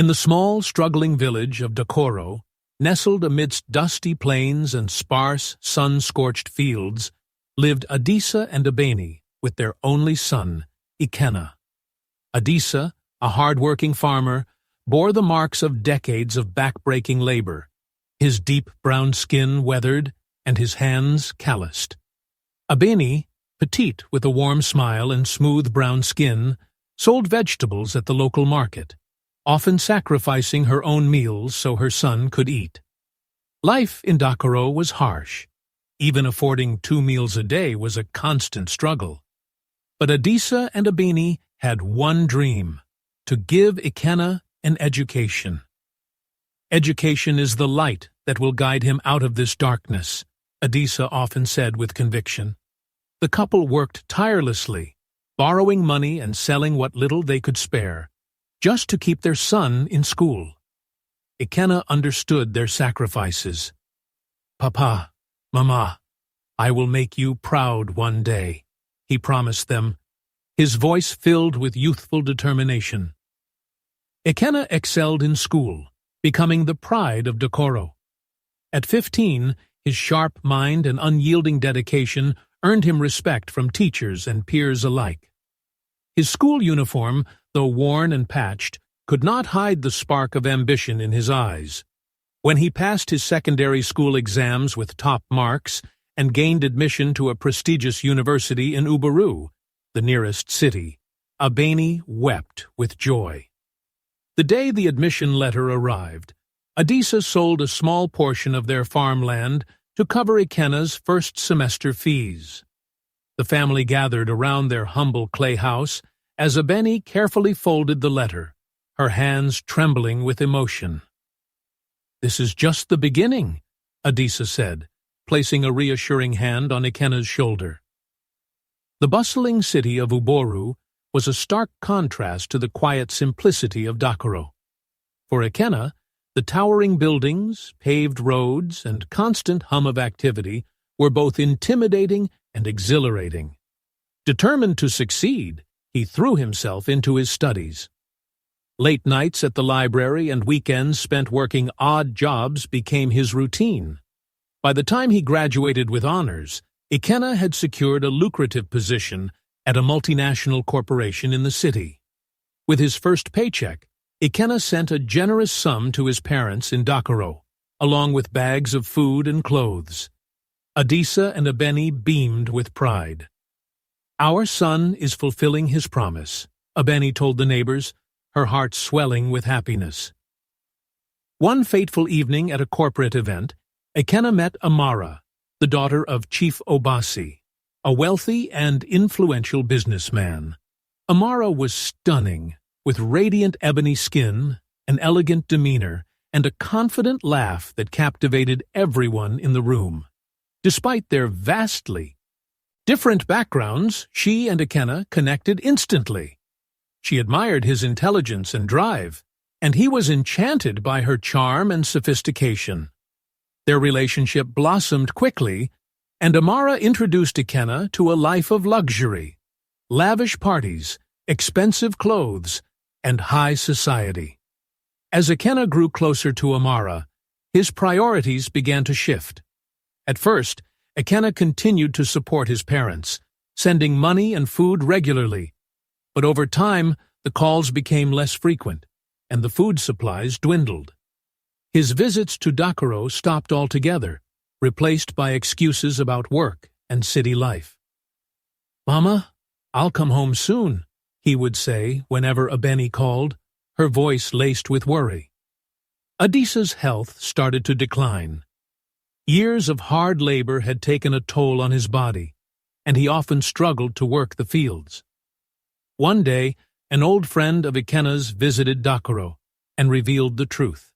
In the small, struggling village of Dakoro, nestled amidst dusty plains and sparse, sun-scorched fields, lived Adisa and Abeni with their only son, Ikenna. Adisa, a hard-working farmer, bore the marks of decades of back-breaking labor, his deep brown skin weathered and his hands calloused. Abeni, petite with a warm smile and smooth brown skin, sold vegetables at the local market, often sacrificing her own meals so her son could eat. Life in Dakoro was harsh. Even affording 2 meals a day was a constant struggle. But Adisa and Abeni had one dream: to give Ikenna an education. Education is the light that will guide him out of this darkness, Adisa often said with conviction. The couple worked tirelessly, borrowing money and selling what little they could spare, just to keep their son in school. Ikenna understood their sacrifices. "Papa, Mama, I will make you proud one day," he promised them, his voice filled with youthful determination. Ikenna excelled in school, becoming the pride of Dakoro. At 15, his sharp mind and unyielding dedication earned him respect from teachers and peers alike. His school uniform, though worn and patched, could not hide the spark of ambition in his eyes. When he passed his secondary school exams with top marks and gained admission to a prestigious university in Ubaru, the nearest city, Abeni wept with joy. The day the admission letter arrived, Adisa sold a small portion of their farmland to cover Ikenna's first semester fees. The family gathered around their humble clay house as Abeni carefully folded the letter, her hands trembling with emotion. "This is just the beginning," Adisa said, placing a reassuring hand on Ikenna's shoulder. The bustling city of Uboru was a stark contrast to the quiet simplicity of Dakoro. For Ikenna, the towering buildings, paved roads, and constant hum of activity were both intimidating and exhilarating. Determined to succeed, he threw himself into his studies. Late nights at the library and weekends spent working odd jobs became his routine. By the time he graduated with honors, Ikenna had secured a lucrative position at a multinational corporation in the city. With his first paycheck, Ikenna sent a generous sum to his parents in Dakoro, along with bags of food and clothes. Adisa and Abeni beamed with pride. "Our son is fulfilling his promise," Abeni told the neighbors, her heart swelling with happiness. One fateful evening at a corporate event, Ikenna met Amara, the daughter of Chief Obasi, a wealthy and influential businessman. Amara was stunning, with radiant ebony skin, an elegant demeanor, and a confident laugh that captivated everyone in the room. Despite their vastly different backgrounds, she and Ikenna connected instantly. She admired his intelligence and drive, and he was enchanted by her charm and sophistication. Their relationship blossomed quickly, and Amara introduced Ikenna to a life of luxury, lavish parties, expensive clothes, and high society. As Ikenna grew closer to Amara, his priorities began to shift. At first, Ikenna continued to support his parents, sending money and food regularly, but over time the calls became less frequent, and the food supplies dwindled. His visits to Dakoro stopped altogether, replaced by excuses about work and city life. "Mama, I'll come home soon," he would say whenever Abeni called, her voice laced with worry. Adisa's health started to decline. Years of hard labor had taken a toll on his body, and he often struggled to work the fields. One day, an old friend of Ikenna's visited Dakoro and revealed the truth.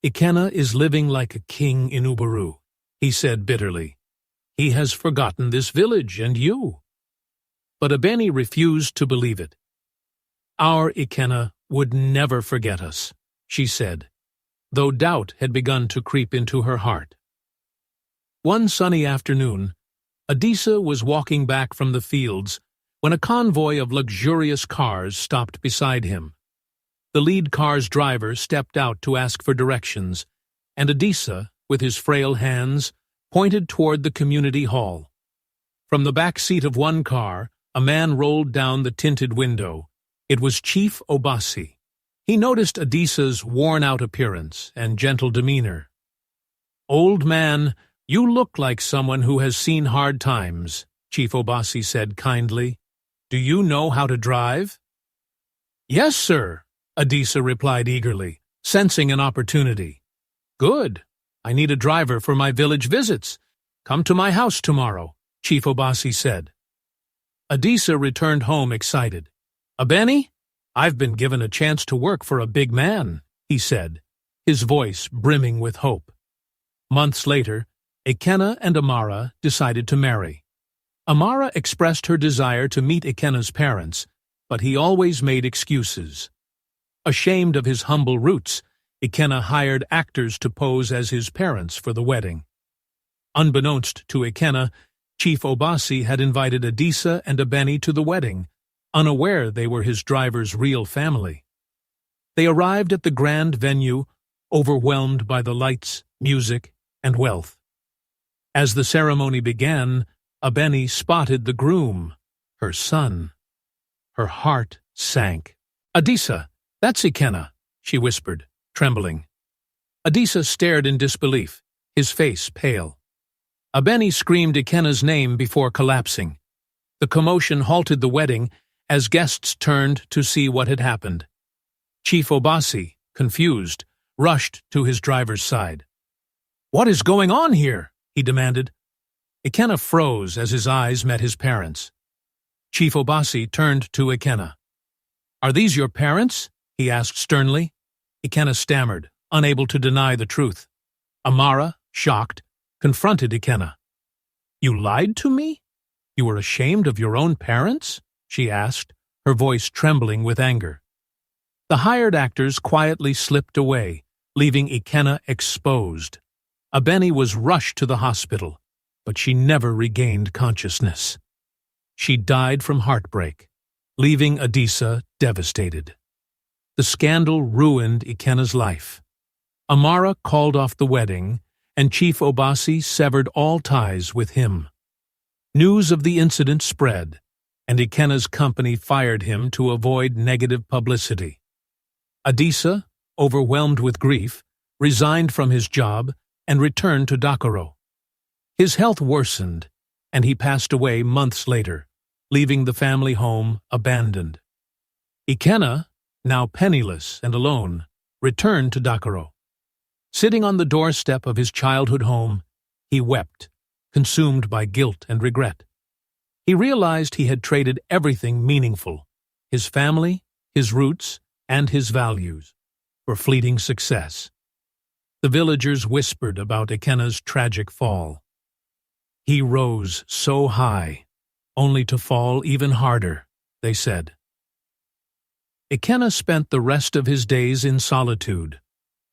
"Ikenna is living like a king in Ubaru," he said bitterly. "He has forgotten this village and you." But Abeni refused to believe it. "Our Ikenna would never forget us," she said, though doubt had begun to creep into her heart. One sunny afternoon, Adisa was walking back from the fields when a convoy of luxurious cars stopped beside him. The lead car's driver stepped out to ask for directions, and Adisa, with his frail hands, pointed toward the community hall. From the back seat of one car, a man rolled down the tinted window. It was Chief Obasi. He noticed Adisa's worn-out appearance and gentle demeanor. "Old man, you look like someone who has seen hard times," Chief Obasi said kindly. "Do you know how to drive?" "Yes, sir," Adisa replied eagerly, sensing an opportunity. "Good. I need a driver for my village visits. Come to my house tomorrow," Chief Obasi said. Adisa returned home excited. "Abeni, I've been given a chance to work for a big man," he said, his voice brimming with hope. Months later, Ikenna and Amara decided to marry. Amara expressed her desire to meet Ikenna's parents, but he always made excuses. Ashamed of his humble roots, Ikenna hired actors to pose as his parents for the wedding. Unbeknownst to Ikenna, Chief Obasi had invited Adisa and Abeni to the wedding, unaware they were his driver's real family. They arrived at the grand venue, overwhelmed by the lights, music, and wealth. As the ceremony began, Abeni spotted the groom, her son. Her heart sank. "Adisa, that's Ikenna," she whispered, trembling. Adisa stared in disbelief, his face pale. Abeni screamed Ikenna's name before collapsing. The commotion halted the wedding as guests turned to see what had happened. Chief Obasi, confused, rushed to his driver's side. "What is going on here?" he demanded. Ikenna froze as his eyes met his parents. Chief Obasi turned to Ikenna. "Are these your parents?" he asked sternly. Ikenna stammered, unable to deny the truth. Amara, shocked, confronted Ikenna. "You lied to me? You were ashamed of your own parents?" she asked, her voice trembling with anger. The hired actors quietly slipped away, leaving Ikenna exposed. Abeni was rushed to the hospital, but she never regained consciousness. She died from heartbreak, leaving Adisa devastated. The scandal ruined Ikenna's life. Amara called off the wedding, and Chief Obasi severed all ties with him. News of the incident spread, and Ikenna's company fired him to avoid negative publicity. Adisa, overwhelmed with grief, resigned from his job and returned to Dakoro. His health worsened, and he passed away months later, leaving the family home abandoned. Ikenna, now penniless and alone, returned to Dakoro. Sitting on the doorstep of his childhood home, he wept, consumed by guilt and regret. He realized he had traded everything meaningful, his family, his roots, and his values, for fleeting success. The villagers whispered about Ikenna's tragic fall. "He rose so high, only to fall even harder," they said. Ikenna spent the rest of his days in solitude,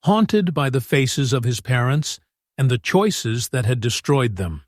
haunted by the faces of his parents and the choices that had destroyed them.